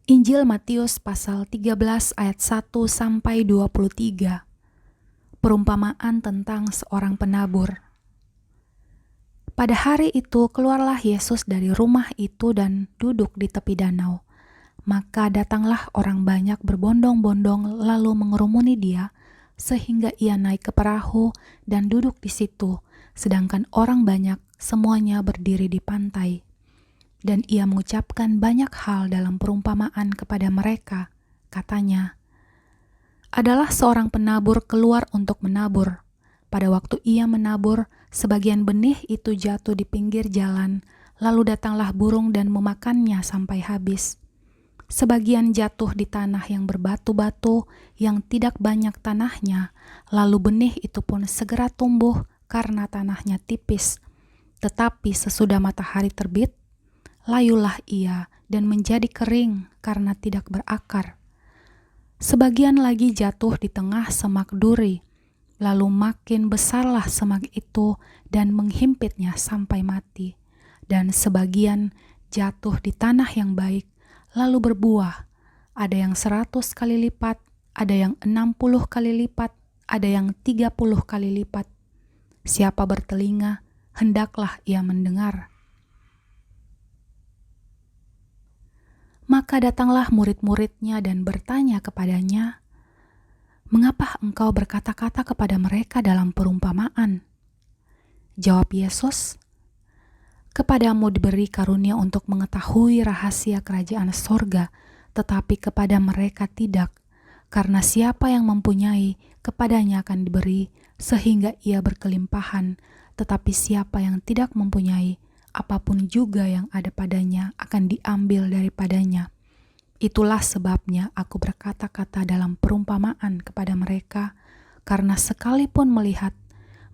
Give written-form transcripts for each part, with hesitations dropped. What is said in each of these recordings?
Injil Matius pasal 13 ayat 1 sampai 23. Perumpamaan tentang seorang penabur. Pada hari itu keluarlah Yesus dari rumah itu dan duduk di tepi danau. Maka datanglah orang banyak berbondong-bondong lalu mengerumuni dia, sehingga ia naik ke perahu dan duduk di situ, sedangkan orang banyak semuanya berdiri di pantai. Dan ia mengucapkan banyak hal dalam perumpamaan kepada mereka. Katanya, adalah seorang penabur keluar untuk menabur. Pada waktu ia menabur, sebagian benih itu jatuh di pinggir jalan, lalu datanglah burung dan memakannya sampai habis. Sebagian jatuh di tanah yang berbatu-batu, yang tidak banyak tanahnya, lalu benih itu pun segera tumbuh karena tanahnya tipis. Tetapi sesudah matahari terbit, layulah ia dan menjadi kering karena tidak berakar. Sebagian lagi jatuh di tengah semak duri, lalu makin besarlah semak itu dan menghimpitnya sampai mati. Dan sebagian jatuh di tanah yang baik, lalu berbuah. Ada yang 100 kali lipat, ada yang 60 kali lipat, ada yang 30 kali lipat. Siapa bertelinga, hendaklah ia mendengar. Maka datanglah murid-muridnya dan bertanya kepadanya, "Mengapa engkau berkata-kata kepada mereka dalam perumpamaan?" Jawab Yesus, "Kepadamu diberi karunia untuk mengetahui rahasia kerajaan sorga, tetapi kepada mereka tidak. Karena siapa yang mempunyai, kepadanya akan diberi, sehingga ia berkelimpahan. Tetapi siapa yang tidak mempunyai, apapun juga yang ada padanya akan diambil daripadanya. Itulah sebabnya aku berkata-kata dalam perumpamaan kepada mereka, karena sekalipun melihat,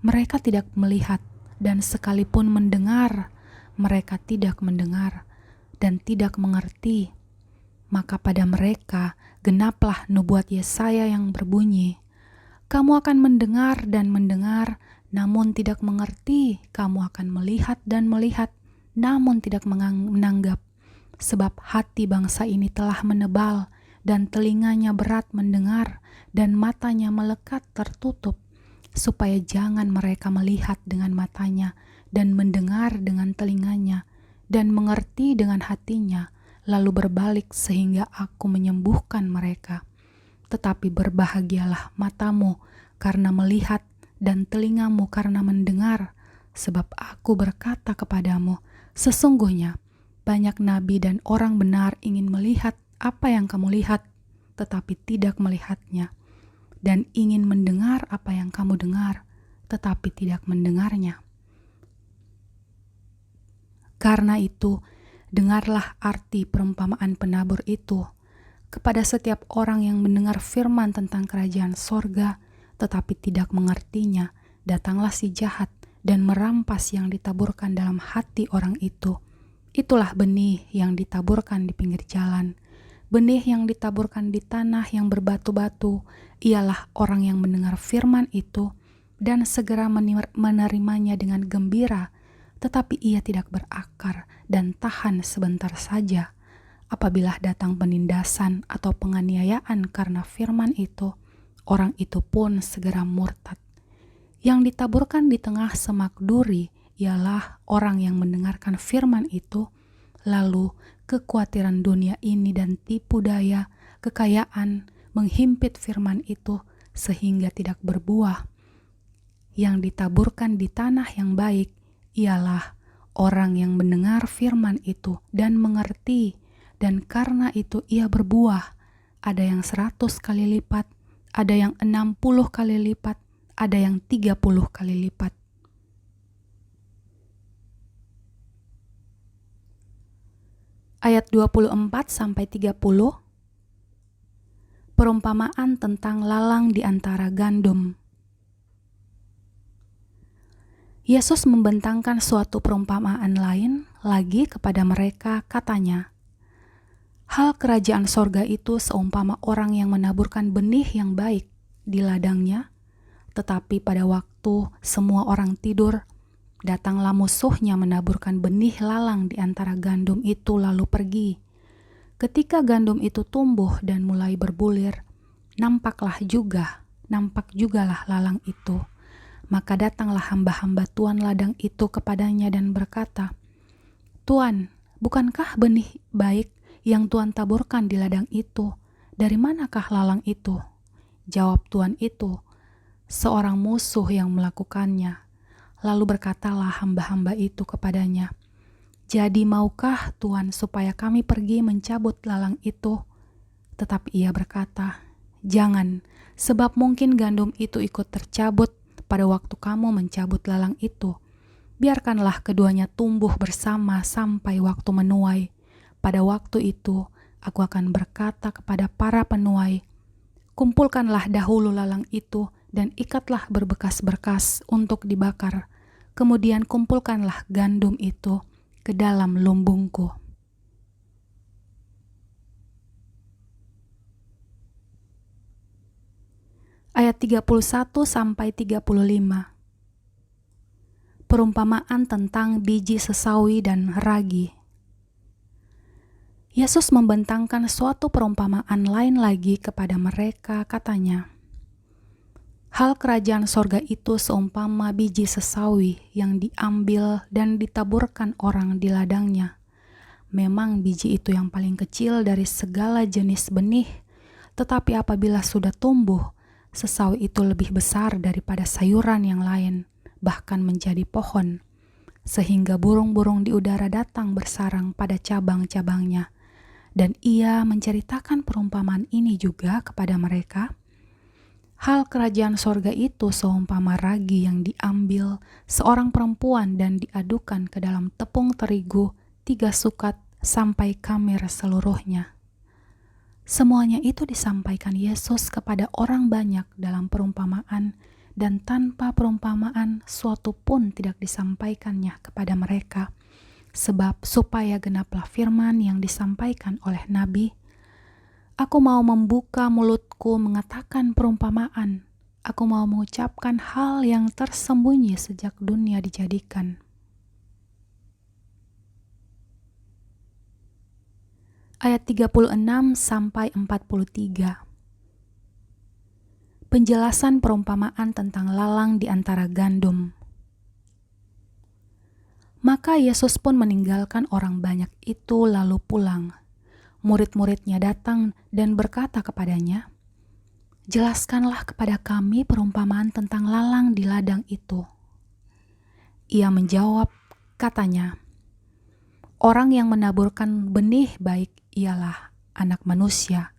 mereka tidak melihat, dan sekalipun mendengar, mereka tidak mendengar, dan tidak mengerti. Maka pada mereka genaplah nubuat Yesaya yang berbunyi, kamu akan mendengar dan mendengar, namun tidak mengerti. Kamu akan melihat dan melihat, namun tidak menanggap. Sebab hati bangsa ini telah menebal, dan telinganya berat mendengar, dan matanya melekat tertutup, supaya jangan mereka melihat dengan matanya, dan mendengar dengan telinganya, dan mengerti dengan hatinya, lalu berbalik sehingga aku menyembuhkan mereka. Tetapi berbahagialah matamu karena melihat dan telingamu karena mendengar, sebab aku berkata kepadamu, sesungguhnya banyak nabi dan orang benar ingin melihat apa yang kamu lihat, tetapi tidak melihatnya, dan ingin mendengar apa yang kamu dengar, tetapi tidak mendengarnya. Karena itu, dengarlah arti perumpamaan penabur itu. Kepada setiap orang yang mendengar firman tentang kerajaan sorga, tetapi tidak mengertinya, datanglah si jahat dan merampas yang ditaburkan dalam hati orang itu. Itulah benih yang ditaburkan di pinggir jalan. Benih yang ditaburkan di tanah yang berbatu-batu, ialah orang yang mendengar firman itu, dan segera menerimanya dengan gembira, tetapi ia tidak berakar dan tahan sebentar saja. Apabila datang penindasan atau penganiayaan karena firman itu, orang itu pun segera murtad. Yang ditaburkan di tengah semak duri ialah orang yang mendengarkan firman itu, lalu kekhawatiran dunia ini dan tipu daya, kekayaan menghimpit firman itu sehingga tidak berbuah. Yang ditaburkan di tanah yang baik ialah orang yang mendengar firman itu dan mengerti, dan karena itu ia berbuah. Ada yang 100 kali lipat, ada yang 60 kali lipat, ada yang 30 kali lipat. Ayat 24-30, perumpamaan tentang lalang di antara gandum. Yesus membentangkan suatu perumpamaan lain lagi kepada mereka, katanya, hal kerajaan sorga itu seumpama orang yang menaburkan benih yang baik di ladangnya, tetapi pada waktu semua orang tidur, datanglah musuhnya menaburkan benih lalang di antara gandum itu lalu pergi. Ketika gandum itu tumbuh dan mulai berbulir, nampak jugalah lalang itu. Maka datanglah hamba-hamba tuan ladang itu kepadanya dan berkata, "Tuan, bukankah benih baik yang Tuan taburkan di ladang itu? Dari manakah lalang itu?" Jawab tuan itu, "Seorang musuh yang melakukannya." Lalu berkatalah hamba-hamba itu kepadanya, "Jadi maukah Tuan supaya kami pergi mencabut lalang itu?" Tetapi ia berkata, "Jangan, sebab mungkin gandum itu ikut tercabut pada waktu kamu mencabut lalang itu. Biarkanlah keduanya tumbuh bersama sampai waktu menuai. Pada waktu itu, aku akan berkata kepada para penuai, kumpulkanlah dahulu lalang itu dan ikatlah berbekas-berkas untuk dibakar. Kemudian kumpulkanlah gandum itu ke dalam lumbungku." Ayat 31 sampai 35. Perumpamaan tentang biji sesawi dan ragi. Yesus membentangkan suatu perumpamaan lain lagi kepada mereka, katanya, "Hal kerajaan sorga itu seumpama biji sesawi yang diambil dan ditaburkan orang di ladangnya. Memang biji itu yang paling kecil dari segala jenis benih, tetapi apabila sudah tumbuh, sesawi itu lebih besar daripada sayuran yang lain, bahkan menjadi pohon, sehingga burung-burung di udara datang bersarang pada cabang-cabangnya." Dan ia menceritakan perumpamaan ini juga kepada mereka. Hal kerajaan sorga itu seumpama ragi yang diambil seorang perempuan dan diadukan ke dalam tepung terigu 3 sukat sampai kamir seluruhnya. Semuanya itu disampaikan Yesus kepada orang banyak dalam perumpamaan, dan tanpa perumpamaan suatu pun tidak disampaikannya kepada mereka. Sebab supaya genaplah firman yang disampaikan oleh Nabi, "Aku mau membuka mulutku mengatakan perumpamaan. Aku mau mengucapkan hal yang tersembunyi sejak dunia dijadikan." Ayat 36 sampai 43. Penjelasan perumpamaan tentang lalang di antara gandum. Maka Yesus pun meninggalkan orang banyak itu lalu pulang. Murid-muridnya datang dan berkata kepadanya, "Jelaskanlah kepada kami perumpamaan tentang lalang di ladang itu." Ia menjawab, katanya, "Orang yang menaburkan benih baik ialah Anak Manusia.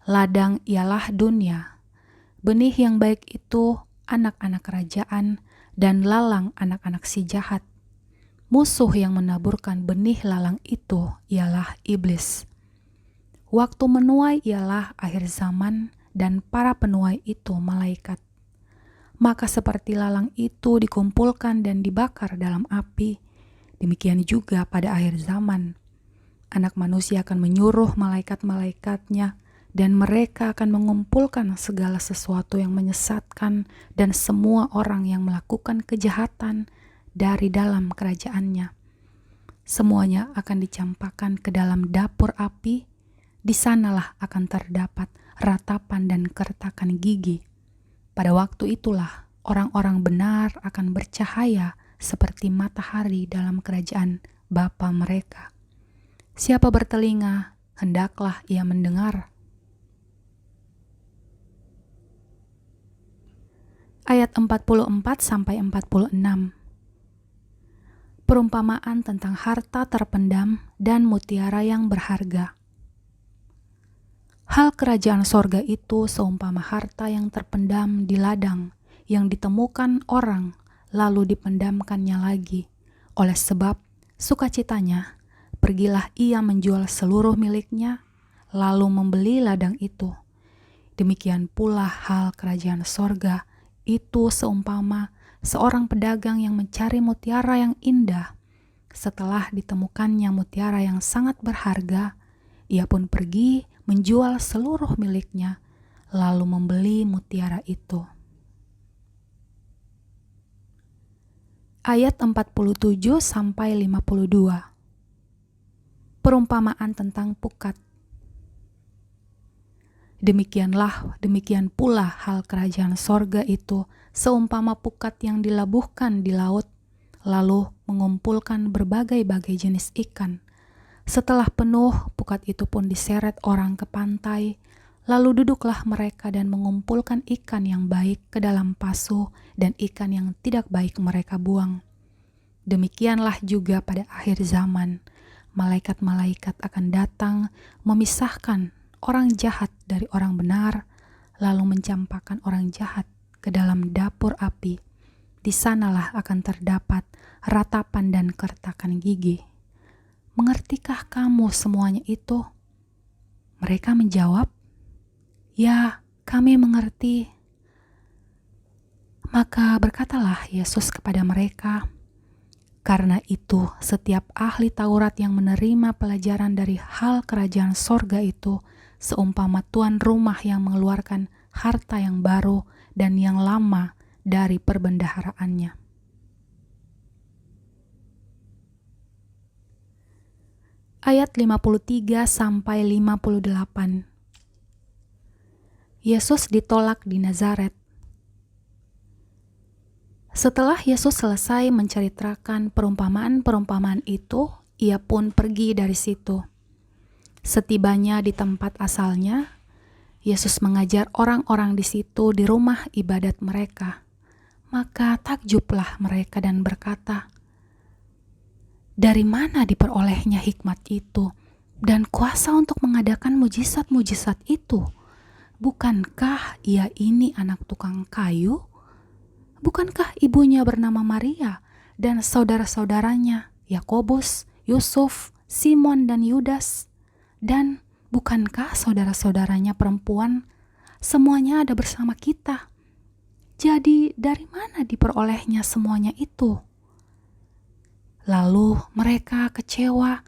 Ladang ialah dunia. Benih yang baik itu anak-anak kerajaan, dan lalang anak-anak si jahat. Musuh yang menaburkan benih lalang itu ialah iblis. Waktu menuai ialah akhir zaman, dan para penuai itu malaikat. Maka seperti lalang itu dikumpulkan dan dibakar dalam api, demikian juga pada akhir zaman. Anak Manusia akan menyuruh malaikat-malaikatnya, dan mereka akan mengumpulkan segala sesuatu yang menyesatkan dan semua orang yang melakukan kejahatan dari dalam kerajaannya. Semuanya akan dicampakkan ke dalam dapur api. Di sanalah akan terdapat ratapan dan kertakan gigi. Pada waktu itulah orang-orang benar akan bercahaya seperti matahari dalam kerajaan Bapa mereka. Siapa bertelinga, hendaklah ia mendengar. Ayat 44 sampai 46. Perumpamaan tentang harta terpendam dan mutiara yang berharga. Hal kerajaan sorga itu seumpama harta yang terpendam di ladang, yang ditemukan orang, lalu dipendamkannya lagi. Oleh sebab sukacitanya, pergilah ia menjual seluruh miliknya, lalu membeli ladang itu. Demikian pula hal kerajaan sorga itu seumpama seorang pedagang yang mencari mutiara yang indah. Setelah ditemukannya mutiara yang sangat berharga, ia pun pergi menjual seluruh miliknya, lalu membeli mutiara itu. Ayat 47 sampai 52. Perumpamaan tentang pukat. Demikian pula hal kerajaan sorga itu seumpama pukat yang dilabuhkan di laut, lalu mengumpulkan berbagai-bagai jenis ikan. Setelah penuh, pukat itu pun diseret orang ke pantai, lalu duduklah mereka dan mengumpulkan ikan yang baik ke dalam pasu dan ikan yang tidak baik mereka buang. Demikianlah juga pada akhir zaman, malaikat-malaikat akan datang memisahkan orang jahat dari orang benar, lalu mencampakkan orang jahat ke dalam dapur api. Di sanalah akan terdapat ratapan dan kertakan gigi. Mengertikah kamu semuanya itu? Mereka menjawab, "Ya, kami mengerti." Maka berkatalah Yesus kepada mereka, "Karena itu setiap ahli Taurat yang menerima pelajaran dari hal kerajaan sorga itu seumpama tuan rumah yang mengeluarkan harta yang baru dan yang lama dari perbendaharaannya." Ayat 53 sampai 58. Yesus ditolak di Nazaret. Setelah Yesus selesai menceritakan perumpamaan-perumpamaan itu, ia pun pergi dari situ. Setibanya di tempat asalnya, Yesus mengajar orang-orang di situ di rumah ibadat mereka. Maka takjublah mereka dan berkata, "Dari mana diperolehnya hikmat itu dan kuasa untuk mengadakan mujizat-mujizat itu? Bukankah ia ini anak tukang kayu? Bukankah ibunya bernama Maria dan saudara-saudaranya Yakobus, Yusuf, Simon dan Yudas? Dan bukankah saudara-saudaranya perempuan semuanya ada bersama kita? Jadi dari mana diperolehnya semuanya itu?" Lalu mereka kecewa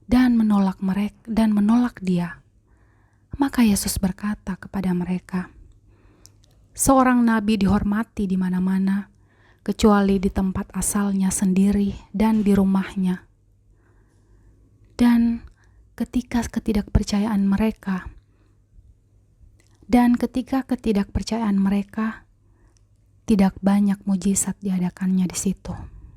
dan menolak dia. Maka Yesus berkata kepada mereka, "Seorang nabi dihormati di mana-mana, kecuali di tempat asalnya sendiri dan di rumahnya." Dan ketika ketidakpercayaan mereka, tidak banyak mujizat diadakannya di situ.